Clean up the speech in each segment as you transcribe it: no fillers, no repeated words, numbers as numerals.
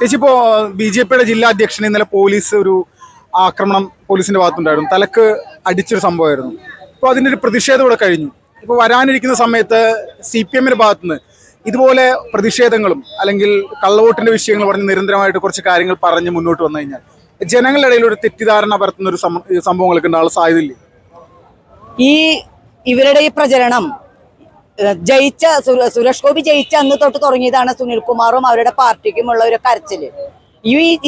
ചേച്ചി, ഇപ്പോൾ BJP ജില്ലാ അധ്യക്ഷന് ഇന്നലെ പോലീസ് ഒരു ആക്രമണം പോലീസിന്റെ ഭാഗത്തുണ്ടായിരുന്നു. തലക്ക് അടിച്ചൊരു സംഭവമായിരുന്നു. ഇപ്പോൾ അതിൻ്റെ ഒരു പ്രതിഷേധം ഇവിടെ കഴിഞ്ഞു. ഇപ്പോൾ വരാനിരിക്കുന്ന സമയത്ത് CPM ഭാഗത്തുനിന്ന് ഇതുപോലെ പ്രതിഷേധങ്ങളും അല്ലെങ്കിൽ കള്ളവോട്ടിന്റെ വിഷയങ്ങൾ പറഞ്ഞ് നിരന്തരമായിട്ട് കുറച്ച് കാര്യങ്ങൾ പറഞ്ഞ് മുന്നോട്ട് വന്നു കഴിഞ്ഞാൽ ജനങ്ങളുടെ ഇടയിൽ ഒരു തെറ്റിദ്ധാരണ പരത്തുന്ന ഒരു സംഭവങ്ങളൊക്കെ ഉണ്ടാകാൻ സാധ്യതയില്ലേ? ഇവരുടെ ഈ പ്രചരണം ജയിച്ച സുരേഷ് ഗോപി ജയിച്ച അന്ന് തൊട്ട് തുടങ്ങിയതാണ് സുനിൽകുമാറും അവരുടെ പാർട്ടിക്കുമുള്ള ഒരു കരച്ചില്.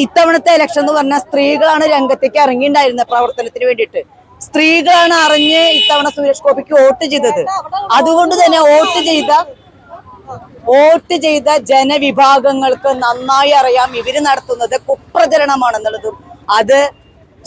ഇത്തവണത്തെ ഇലക്ഷൻ എന്ന് പറഞ്ഞാൽ സ്ത്രീകളാണ് രംഗത്തേക്ക് ഇറങ്ങിയിട്ടുണ്ടായിരുന്നത് പ്രവർത്തനത്തിന് വേണ്ടിയിട്ട്. സ്ത്രീകളാണ് അറിഞ്ഞ് ഇത്തവണ സുരേഷ് ഗോപിക്ക് വോട്ട് ചെയ്തത്. അതുകൊണ്ട് തന്നെ വോട്ട് ചെയ്ത ജനവിഭാഗങ്ങൾക്ക് നന്നായി അറിയാം ഇവര് നടത്തുന്നത് കുപ്രചരണമാണെന്നുള്ളതും അത്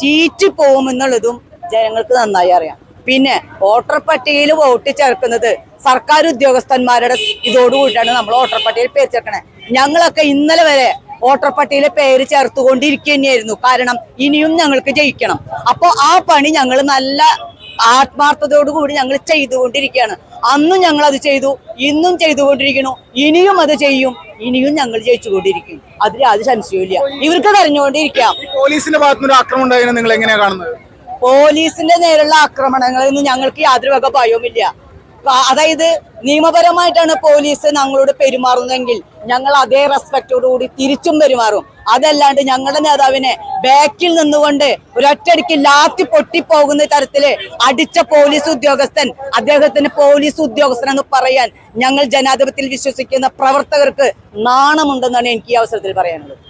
ചീറ്റിപ്പോവുമെന്നുള്ളതും ജനങ്ങൾക്ക് നന്നായി അറിയാം. പിന്നെ വോട്ടർ പട്ടികയിൽ വോട്ട് ചേർക്കുന്നത് സർക്കാർ ഉദ്യോഗസ്ഥന്മാരുടെ ഇതോടുകൂടിയാണ് നമ്മൾ വോട്ടർ പട്ടികയിൽ പേര് ചേർക്കണേ. ഞങ്ങളൊക്കെ ഇന്നലെ വരെ വോട്ടർ പട്ടികയിലെ പേര് ചേർത്തുകൊണ്ടിരിക്കുക തന്നെയായിരുന്നു. കാരണം ഇനിയും ഞങ്ങൾക്ക് ജയിക്കണം. അപ്പോൾ ആ പണി ഞങ്ങൾ നല്ല ആത്മാർത്ഥതയോടുകൂടി ഞങ്ങൾ ചെയ്തുകൊണ്ടിരിക്കുകയാണ്. അന്നും ഞങ്ങൾ അത് ചെയ്തു, ഇന്നും ചെയ്തുകൊണ്ടിരിക്കുന്നു, ഇനിയും അത് ചെയ്യും, ഇനിയും ഞങ്ങൾ ജയിച്ചുകൊണ്ടിരിക്കും. അതിൽ യാതൊരു സംശയമില്ല. ഇവർക്ക് കരഞ്ഞുകൊണ്ടിരിക്കാം. പോലീസിന്റെ ഭാഗത്തുനിന്ന് ആക്രമണം ഉണ്ടായതിനെ നിങ്ങൾ എങ്ങനെയാണ് കാണുന്നത്? പോലീസിന്റെ നേരെയുള്ള ആക്രമണങ്ങളിൽ നിന്ന് ഞങ്ങൾക്ക് യാതൊരു വക ഭയവുമില്ല. അതായത് നിയമപരമായിട്ടാണ് പോലീസ് ഞങ്ങളോട് പെരുമാറുന്നതെങ്കിൽ ഞങ്ങൾ അതേ റെസ്പെക്റ്റോടുകൂടി തിരിച്ചും പെരുമാറും. അതല്ലാണ്ട് ഞങ്ങളുടെ നേതാവിനെ ബാക്കിൽ നിന്നുകൊണ്ട് ഒരൊറ്റടിക്ക് ലാത്തി പൊട്ടിപ്പോകുന്ന തരത്തില് അടിച്ച പോലീസ് ഉദ്യോഗസ്ഥൻ അദ്ദേഹത്തിന് പോലീസ് ഉദ്യോഗസ്ഥൻ എന്ന് പറയാൻ ഞങ്ങൾ ജനാധിപത്യത്തിൽ വിശ്വസിക്കുന്ന പ്രവർത്തകർക്ക് നാണമുണ്ടെന്നാണ് എനിക്ക് ഈ അവസരത്തിൽ പറയാനുള്ളത്.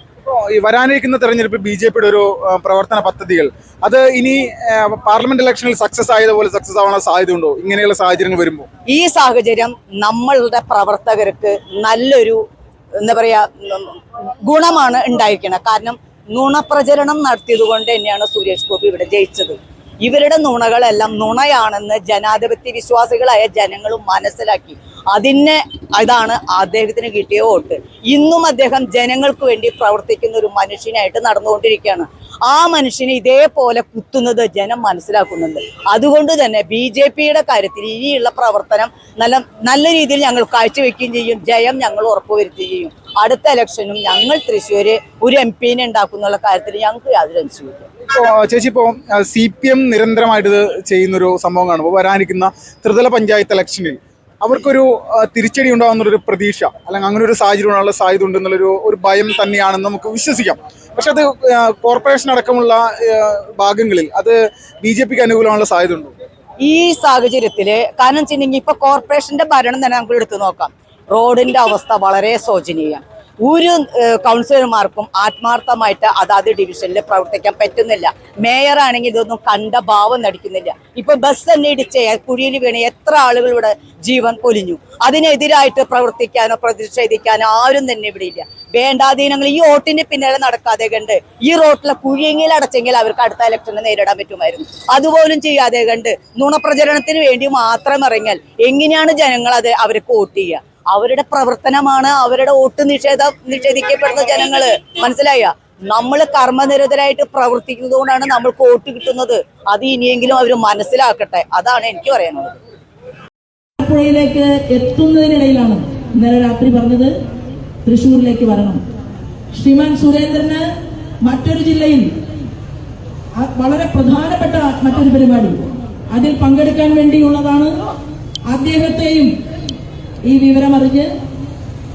വരാനിരിക്കുന്ന തെരഞ്ഞെടുപ്പിൽ BJP ഒരു പ്രവർത്തന പദ്ധതികൾ അത് ഇനി പാർലമെന്റ് ഇലക്ഷനിൽ സക്സസ് ആയതുപോലെ സക്സസ് ആവാനുള്ള സാധ്യതയുണ്ടോ ഇങ്ങനെയുള്ള സാഹചര്യങ്ങൾ വരുമ്പോൾ? ഈ സാഹചര്യം നമ്മളുടെ പ്രവർത്തകർക്ക് നല്ലൊരു എന്താ പറയാ ഗുണമാണ് ഉണ്ടായിരിക്കണം. കാരണം നുണപ്രചരണം നടത്തിയത് കൊണ്ട് തന്നെയാണ് സുരേഷ് ഗോപി ഇവിടെ ജയിച്ചത്. ഇവരുടെ നുണകളെല്ലാം നുണയാണെന്ന് ജനാധിപത്യ വിശ്വാസികളായ ജനങ്ങളും മനസ്സിലാക്കി. അതാണ് അദ്ദേഹത്തിന് കിട്ടിയ വോട്ട്. ഇന്നും അദ്ദേഹം ജനങ്ങൾക്ക് വേണ്ടി പ്രവർത്തിക്കുന്ന ഒരു മനുഷ്യനായിട്ട് നടന്നുകൊണ്ടിരിക്കുകയാണ്. ആ മനുഷ്യനെ ഇതേപോലെ കുത്തുന്നത് ജനം മനസ്സിലാക്കുന്നുണ്ട്. അതുകൊണ്ട് തന്നെ BJPയുടെ കാര്യത്തിൽ ഇനിയുള്ള പ്രവർത്തനം നല്ല രീതിയിൽ ഞങ്ങൾ കാഴ്ചവെക്കുകയും ചെയ്യും. ജയം ഞങ്ങൾ ഉറപ്പുവരുത്തുകയും ചെയ്യും. അടുത്ത ഇലക്ഷനും ഞങ്ങൾ തൃശ്ശൂര് ഒരു MP ഉണ്ടാക്കുന്ന കാര്യത്തിൽ ഞങ്ങൾക്ക് യാതൊരു സംശയമില്ല. ചേച്ചി, ഇപ്പോൾ CPM നിരന്തരമായിട്ട് ഇത് ചെയ്യുന്നൊരു സംഭവം കാണുമ്പോൾ വരാനിരിക്കുന്ന ത്രിതല പഞ്ചായത്ത് ഇലക്ഷനിൽ അവർക്കൊരു തിരിച്ചടി ഉണ്ടാകുന്നൊരു പ്രതീക്ഷ അല്ലെങ്കിൽ അങ്ങനെ ഒരു സാഹചര്യം ഉണ്ടാകാനുള്ള സാധ്യത ഉണ്ടെന്നുള്ളൊരു ഭയം തന്നെയാണെന്ന് നമുക്ക് വിശ്വസിക്കാം. പക്ഷെ അത് കോർപ്പറേഷൻ അടക്കമുള്ള ഭാഗങ്ങളിൽ അത് BJPക്ക് അനുകൂലമായുള്ള സാധ്യത ഉണ്ടോ ഈ സാഹചര്യത്തില്? കാരണം വെച്ചിട്ടുണ്ടെങ്കിൽ ഇപ്പൊ കോർപ്പറേഷന്റെ ഭരണം തന്നെ നമുക്ക് എടുത്തു നോക്കാം. റോഡിന്റെ അവസ്ഥ വളരെ ശോചനീയം. ഒരു കൗൺസിലർമാർക്കും ആത്മാർത്ഥമായിട്ട് അതാത് ഡിവിഷനിൽ പ്രവർത്തിക്കാൻ പറ്റുന്നില്ല. മേയറാണെങ്കിൽ ഇതൊന്നും കണ്ട ഭാവം നടിക്കുന്നില്ല. ഇപ്പൊ ബസ് തന്നെ ഇടിച്ച് കുഴിയിൽ വീണ് എത്ര ആളുകൾ ഇവിടെ ജീവൻ പൊലിഞ്ഞു. അതിനെതിരായിട്ട് പ്രവർത്തിക്കാനോ പ്രതിഷേധിക്കാനോ ആരും തന്നെ ഇവിടെ ഇല്ല. വേണ്ടാധീനങ്ങൾ ഈ വോട്ടിന്റെ പിന്നാലെ നടക്കാതെ കണ്ട് ഈ റോട്ടിലെ കുഴിയെങ്കിൽ അടച്ചെങ്കിൽ അവർക്ക് അടുത്ത ഇലക്ഷനെ നേരിടാൻ പറ്റുമായിരുന്നു. അതുപോലും ചെയ്യാതെ കണ്ട് നുണപ്രചരണത്തിന് വേണ്ടി മാത്രം ഇറങ്ങിയാൽ എങ്ങനെയാണ് ജനങ്ങൾ അവർക്ക് വോട്ട് ചെയ്യുക? അവരുടെ പ്രവർത്തനമാണ് അവരുടെ വോട്ട് നിഷേധിക്കപ്പെടുന്ന ജനങ്ങള്. മനസ്സിലായ? നമ്മൾ കർമ്മനിരതരായിട്ട് പ്രവർത്തിക്കുന്നത് കൊണ്ടാണ് നമ്മൾക്ക് വോട്ട് കിട്ടുന്നത്. അത് ഇനിയെങ്കിലും അവർ മനസ്സിലാക്കട്ടെ. അതാണ് എനിക്ക് പറയാനുള്ളത്. പുഴയിലേക്ക് എത്തുന്നതിനിടയിലാണ് ഇന്നലെ രാത്രി പറഞ്ഞത് തൃശ്ശൂരിലേക്ക് വരണം. ശ്രീമാൻ സുരേന്ദ്രന് മറ്റൊരു ജില്ലയിൽ വളരെ പ്രധാനപ്പെട്ട മറ്റൊരു പരിപാടി അതിൽ പങ്കെടുക്കാൻ വേണ്ടിയുള്ളതാണ്. അദ്ദേഹത്തെയും ഈ വിവരമറിഞ്ഞ്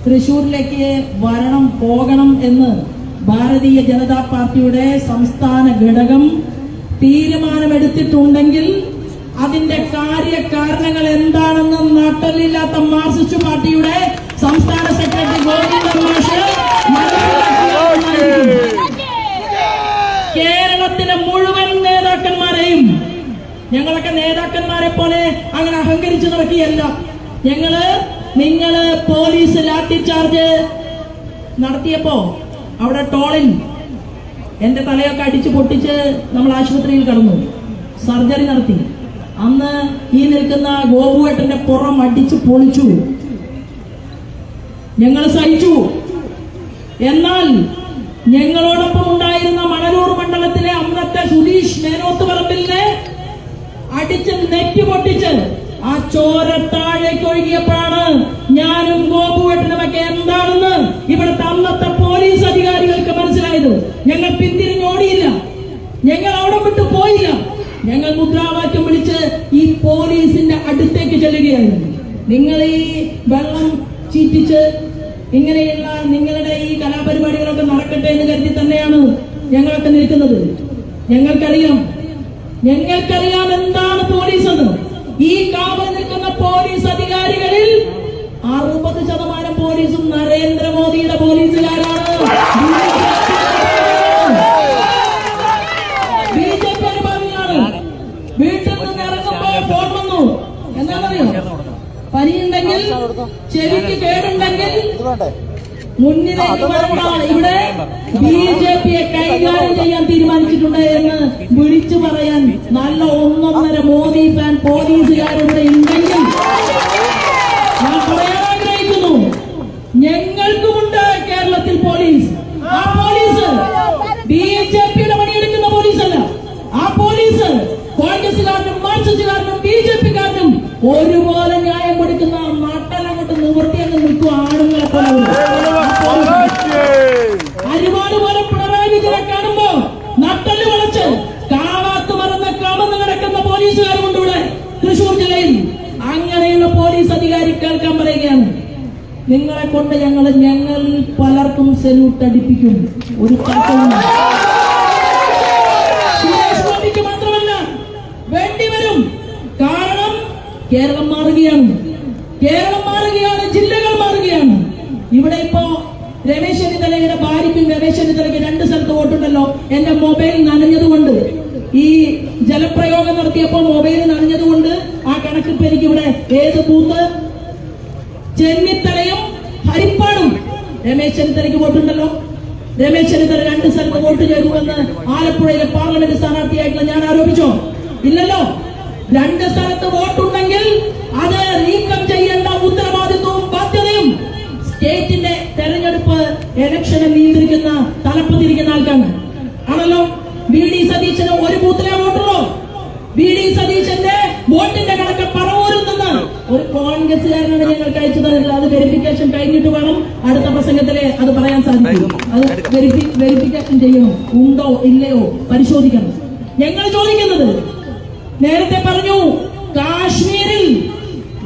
തൃശ്ശൂരിലേക്ക് പോകണം എന്ന് ഭാരതീയ ജനതാ പാർട്ടിയുടെ സംസ്ഥാന ഘടകം തീരുമാനമെടുത്തിട്ടുണ്ടെങ്കിൽ അതിന്റെ കാര്യകാരണങ്ങൾ എന്താണെന്ന് നട്ടലില്ലാത്ത മാർക്സിസ്റ്റ് പാർട്ടിയുടെ സംസ്ഥാന സെക്രട്ടറി ഗോവിന്ദൻ മാഷ് കേരളത്തിലെ മുഴുവൻ നേതാക്കന്മാരെയും, ഞങ്ങളൊക്കെ നേതാക്കന്മാരെ പോലെ അങ്ങനെ അഹങ്കരിച്ചു നടക്കുകയല്ല. നിങ്ങള് പോലീസ് ലാത്തി ചാർജ് നടത്തിയപ്പോ അവിടെ ടോളിൽ എന്റെ തലയൊക്കെ അടിച്ചു പൊട്ടിച്ച് നമ്മൾ ആശുപത്രിയിൽ കടന്നു, സർജറി നടത്തി. അന്ന് ഈ നിൽക്കുന്ന ഗോപുവേട്ടന്റെ പുറം അടിച്ചു പൊളിച്ചു, ഞങ്ങൾ സഹിച്ചു. എന്നാൽ ഞങ്ങളോടൊപ്പം ഉണ്ടായിരുന്ന മണലൂർ മണ്ഡലത്തിലെ അന്നത്തെ സുധീഷ് മേനോത്ത് പറമ്പിലിനെ അടിച്ച് നെറ്റി പൊട്ടിച്ച് ആ ചോര താഴേക്ക് ഒഴുകിയപ്പോഴാണ് ഞാനും ഗോപുവേട്ടനുമൊക്കെ എന്താണെന്ന് ഇവിടുത്തെ അന്നത്തെ പോലീസ് അധികാരികൾ ഞങ്ങൾ അവിടെ വിട്ടു പോയില്ല. ഞങ്ങൾ മുദ്രാവാക്യം വിളിച്ച് ഈ പോലീസിന്റെ അടുത്തേക്ക് ചെല്ലുകയായിരുന്നു. നിങ്ങൾ ഈ വെള്ളം ചീറ്റിച്ച് ഇങ്ങനെയുള്ള നിങ്ങളുടെ ഈ കലാപരിപാടികളൊക്കെ നടക്കട്ടെ എന്ന് കരുതി തന്നെയാണ് ഞങ്ങളൊക്കെ നിൽക്കുന്നത്. ഞങ്ങൾക്കറിയാം എന്താണ് പോലീസ് എന്ന്. ഈ കാവൽ നിൽക്കുന്ന പോലീസ് അധികാരികളിൽ 60% പോലീസും നരേന്ദ്രമോദിയുടെ പോലീസുകാരാണ്. BJP അനുഭാവികളാണ്. വീട്ടിൽ നിന്ന് ഇറങ്ങുമ്പോൾ ഫോൺ വന്നു. എന്താണെന്നറിയോ? പനിയുണ്ടെങ്കിൽ, ചെവിക്ക് കേടുണ്ടെങ്കിൽ മുന്നിലേക്ക് വരണ്ട, ഇവിടെ BJPയെ കൈകാര്യം ചെയ്യാൻ തീരുമാനിച്ചിട്ടുണ്ട് എന്ന് വിളിച്ചു പറയാൻ നല്ല 1.5 മോദി ഫാൻ പോലീസുകാരിവിടെ ഉണ്ടെങ്കിൽ ഞാൻ പറയാൻ ആഗ്രഹിക്കുന്നു, ഞങ്ങൾക്കുമുണ്ട് കേരളത്തിൽ പോലീസ്. ആ പോലീസ് BJPയുടെ പണിയെടുക്കുന്ന പോലീസല്ല. ആ പോലീസ് കോൺഗ്രസുകാരനും മാർക്സിസ്റ്റുകാരനും BJPക്കാരനും ഒരുപോലെ ന്യായം കൊടുക്കുന്ന നട്ടലങ്ങോട്ട് നിവൃത്തിയങ്ങ് നിൽക്കും ആണുങ്ങളെ പോലെ. അരിവാട് പോലെ പിണറായി വിജയനെ കാണുമ്പോ നട്ടല് വളച്ച് കാവാത്ത് മറന്ന് കമന്ന് കിടക്കുന്ന പോലീസുകാരുമുണ്ട് ഇവിടെ തൃശൂർ ജില്ലയിൽ. അങ്ങനെയുള്ള പോലീസ് അധികാരി കേൾക്കാൻ പറയുകയാണ്, നിങ്ങളെ കൊണ്ട് ഞങ്ങൾ പലർക്കും സെല്യൂട്ട് അടിപ്പിക്കും. ഒരു തർക്കവുമില്ല. സുരേഷ് ഗോപിക്ക് മാത്രമല്ല, വേണ്ടിവരും. കാരണം കേരളം മാറുകയാണ്, ജില്ലകൾ മാറുകയാണ്. ഇവിടെ ഇപ്പോ രമേശ് ചെന്നിത്തലയുടെ ഭാര്യയ്ക്കും രമേശ് ചെന്നിത്തലയ്ക്ക് 2 സ്ഥലത്ത് വോട്ടുണ്ടല്ലോ. എന്റെ മൊബൈൽ നനഞ്ഞതുകൊണ്ട്, ഈ ജലപ്രയോഗം നടത്തിയപ്പോ മൊബൈൽ നനഞ്ഞതുകൊണ്ട് ആ കണക്കിപ്പ് എനിക്കിവിടെ ഏത് ബൂത്ത് ചെന്നിത്തലയും ഹരിപ്പാടും രമേശ് ചെന്നിത്തലയ്ക്ക് വോട്ടുണ്ടല്ലോ. രമേശ് ചെന്നിത്തല 2 സ്ഥലത്ത് വോട്ട് ചെയ്തുവെന്ന് ആലപ്പുഴയിലെ പാർലമെന്റ് സ്ഥാനാർത്ഥിയായിട്ടുള്ള ഞാൻ ആരോപിച്ചോ? ഇല്ലല്ലോ. 2 സ്ഥലത്ത് വോട്ടുണ്ടെങ്കിൽ അത് നീക്കം ചെയ്യേണ്ട ഉത്തരവാദിത്വവും ബാധ്യതയും സ്റ്റേറ്റിന്റെ തെരഞ്ഞെടുപ്പ് ഇലക്ഷനെ നിയന്ത്രിക്കുന്ന തലപ്പത്തിരിക്കുന്ന ആൾക്കാണ് ആണല്ലോ. VD സതീശന് 1 ബൂത്തിലെ വോട്ടുള്ളൂ. VD സതീശന്റെ വോട്ടിന്റെ കണക്ക് പറവൂരിൽ നിന്ന് ഒരു കോൺഗ്രസുകാരനാണ് ഞങ്ങൾക്ക് അയച്ചു തന്നില്ല. അത് വെരിഫിക്കേഷൻ കഴിഞ്ഞിട്ട് വേണം അടുത്ത പ്രസംഗത്തിലെ അത് പറയാൻ സാധിക്കും. അത് വെരിഫിക്കേഷൻ ചെയ്യണം, ഉണ്ടോ ഇല്ലയോ പരിശോധിക്കണം. ഞങ്ങൾ ചോദിക്കുന്നത്, നേരത്തെ പറഞ്ഞു കാശ്മീരിൽ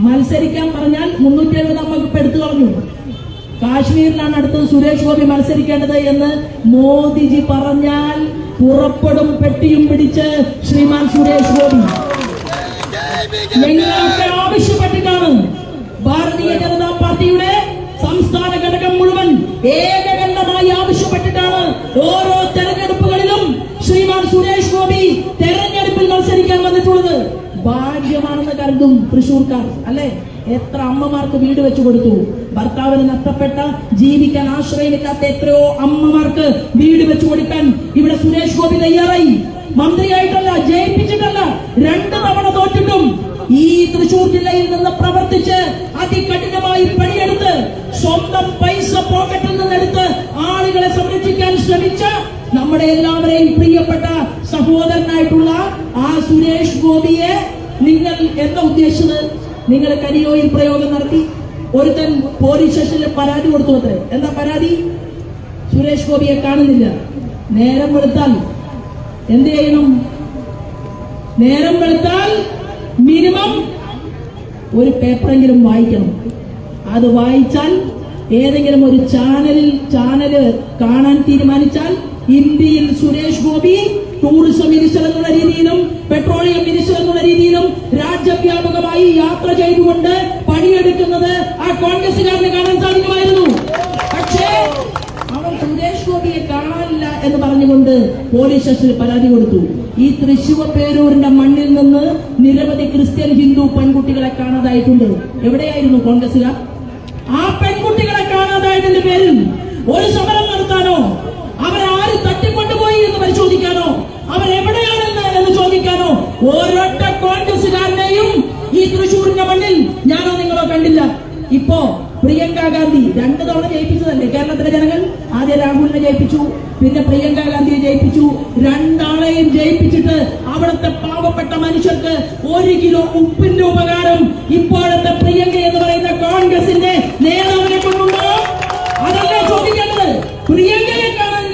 മത്സരിക്കാൻ പറഞ്ഞാൽ 370 നമുക്ക് എടുത്തു കളഞ്ഞു. കാശ്മീരിലാണ് അടുത്തത് സുരേഷ് ഗോപി മത്സരിക്കേണ്ടത് എന്ന് മോദിജി പറഞ്ഞാൽ പുറപ്പെടും പെട്ടിയും പിടിച്ച് ശ്രീമാൻ സുരേഷ് ഗോപി. ഞങ്ങളൊക്കെ ആവശ്യപ്പെട്ടിട്ടാണ് ഭാരതീയ ജനതാ പാർട്ടിയുടെ സംസ്ഥാന ഘടകം മുഴുവൻ ഏകകണ്ഠമായി ആവശ്യപ്പെട്ടിട്ടാണ് ഓരോ തെരഞ്ഞെടുപ്പുകളിലും ശ്രീമാൻ സുരേഷ് ഗോപി തെരഞ്ഞെടുപ്പിൽ മത്സരിക്കാൻ വന്നിട്ടുള്ളത്. ഭാഗ്യമാണെന്ന് കരുതും തൃശൂർക്കാർ അല്ലെ. എത്ര അമ്മമാർക്ക് വീട് വെച്ചു കൊടുത്തു. ഭർത്താവിന് നഷ്ടപ്പെട്ട, ജീവിക്കാൻ ആശ്രയമില്ലാത്ത എത്രയോ അമ്മമാർക്ക് വീട് വെച്ചു കൊടുക്കാൻ ഇവിടെ സുരേഷ് ഗോപി തയ്യാറായി. മന്ത്രിയായിട്ടല്ല, ജയിപ്പിച്ചിട്ടല്ല, 2 തവണ തോറ്റിട്ടും ഈ തൃശൂർ ജില്ലയിൽ നിന്ന് പ്രവർത്തിച്ച് അതികഠിനമായി പണിയെടുത്ത് സ്വന്തം പൈസ പോക്കറ്റിൽ നിന്നെടുത്ത് ആളുകളെ സംരക്ഷിക്കാൻ ശ്രമിച്ച നമ്മുടെ എല്ലാവരെയും പ്രിയപ്പെട്ട സഹോദരനായിട്ടുള്ള ആ സുരേഷ് ഗോപിയെ നിങ്ങൾ എന്താ ഉദ്ദേശിച്ചത്? നിങ്ങൾ കരിയോയിൽ പ്രയോഗം നടത്തി. ഒരുത്തൻ പോലീസ് സ്റ്റേഷനിൽ പരാതി കൊടുത്തു അത്രേ. എന്താ പരാതി? സുരേഷ് ഗോപിയെ കാണുന്നില്ല. നേരം വെളുത്താൽ എന്ത് ചെയ്യണം? നേരം വെളുത്താൽ മിനിമം ഒരു പേപ്പറെങ്കിലും വായിക്കണം. അത് വായിച്ചാൽ ഏതെങ്കിലും ഒരു ചാനല് കാണാൻ തീരുമാനിച്ചാൽ ഇന്ത്യയിൽ സുരേഷ് ഗോപി ടൂറിസം മിനിസ്റ്റർ എന്നുള്ള രീതിയിലും പെട്രോളിയം മിനിസ്റ്റർ എന്നുള്ള രീതിയിലും രാജ്യവ്യാപകമായി യാത്ര ചെയ്തുകൊണ്ട് പണിയെടുക്കുന്നത് ആ കോൺഗ്രസുകാരന് കാണാൻ സാധിക്കുമായിരുന്നു. പക്ഷേ അവർ സുരേഷ് ഗോപിയെ കാണാനില്ല എന്ന് പറഞ്ഞുകൊണ്ട് പോലീസ് സ്റ്റേഷനിൽ പരാതി കൊടുത്തു. ഈ തൃശൂർ പേരൂരിന്റെ മണ്ണിൽ നിന്ന് നിരവധി ക്രിസ്ത്യൻ ഹിന്ദു പെൺകുട്ടികളെ കാണാതായിട്ടുണ്ട്. എവിടെയായിരുന്നു കോൺഗ്രസുകാർ? ആ പെൺകുട്ടികളെ കാണാതായതിന്റെ പേരിൽ ഒരു സമരം നടത്താനോ, അവരാര് തട്ടിക്കൊണ്ടുപോയി എന്ന് പരിശോധിക്കാനോ, അവരെവിടെയാണെന്ന് എന്ന് ചോദിക്കാനോ ഒരൊറ്റ കോൺഗ്രസുകാരനെയും ഈ തൃശൂരിന്റെ മണ്ണിൽ ഞാനോ നിങ്ങളോ കണ്ടില്ല. ഇപ്പോ പ്രിയങ്ക ഗാന്ധി 2 തവണ ജയിപ്പിച്ചതല്ലേ കേരളത്തിലെ ജനങ്ങൾ? ആദ്യം രാഹുലിനെ ജയിപ്പിച്ചു, പിന്നെ പ്രിയങ്ക ഗാന്ധിയെ ജയിപ്പിച്ചു. 2 ആളെയും ജയിപ്പിച്ചിട്ട് അവിടുത്തെ പാവപ്പെട്ട മനുഷ്യർക്ക് 1 കിലോ ഉപ്പിന്റെ ഉപകാരം ഇപ്പോഴത്തെ പ്രിയങ്ക എന്ന് പറയുന്ന കോൺഗ്രസിന്റെ നേതാവിനെ കൊണ്ടുണ്ടോ? അതല്ലേ ചോദിക്കേണ്ടത്.